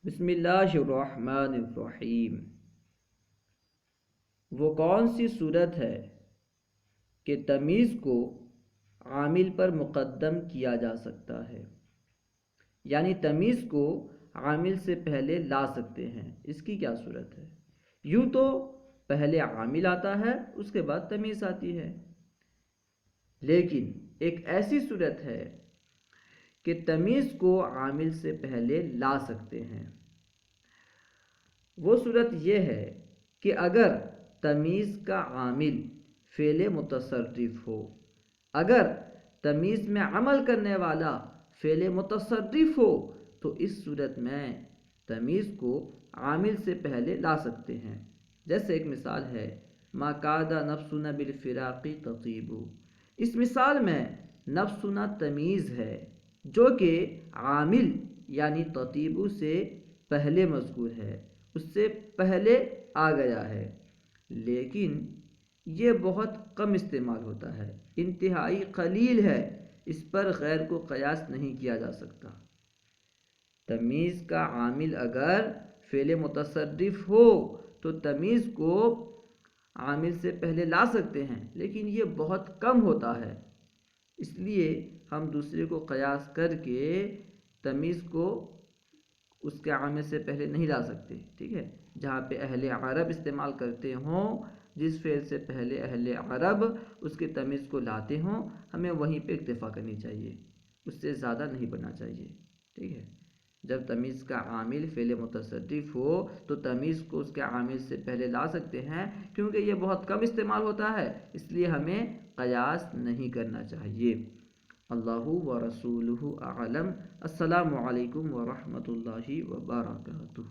بسم اللہ الرحمن الرحیم۔ وہ کون سی صورت ہے کہ تمیز کو عامل پر مقدم کیا جا سکتا ہے، یعنی تمیز کو عامل سے پہلے لا سکتے ہیں؟ اس کی کیا صورت ہے؟ یوں تو پہلے عامل آتا ہے، اس کے بعد تمیز آتی ہے، لیکن ایک ایسی صورت ہے کہ تمیز کو عامل سے پہلے لا سکتے ہیں۔ وہ صورت یہ ہے کہ اگر تمیز کا عامل فعل متصرف ہو، اگر تمیز میں عمل کرنے والا فعل متصرف ہو تو اس صورت میں تمیز کو عامل سے پہلے لا سکتے ہیں۔ جیسے ایک مثال ہے ما کاد نفسنا بالفراق تطیب۔ اس مثال میں نفسنا تمیز ہے جو کہ عامل یعنی تطیب سے پہلے مذکور ہے، اس سے پہلے آ گیا ہے، لیکن یہ بہت کم استعمال ہوتا ہے، انتہائی قلیل ہے، اس پر غیر کو قیاس نہیں کیا جا سکتا۔ تمیز کا عامل اگر فعل متصرف ہو تو تمیز کو عامل سے پہلے لا سکتے ہیں، لیکن یہ بہت کم ہوتا ہے، اس لیے ہم دوسرے کو قیاس کر کے تمیز کو اس کے عامل سے پہلے نہیں لا سکتے، ٹھیک ہے؟ جہاں پہ اہل عرب استعمال کرتے ہوں، جس فعل سے پہلے اہل عرب اس کے تمیز کو لاتے ہوں، ہمیں وہیں پہ اکتفا کرنی چاہیے، اس سے زیادہ نہیں بننا چاہیے، ٹھیک ہے؟ جب تمیز کا عامل فعل متصرف ہو تو تمیز کو اس کے عامل سے پہلے لا سکتے ہیں، کیونکہ یہ بہت کم استعمال ہوتا ہے، اس لیے ہمیں قیاس نہیں کرنا چاہیے۔ اللہ ورسولہ اعلم۔ السلام علیکم ورحمۃ اللہ وبرکاتہ۔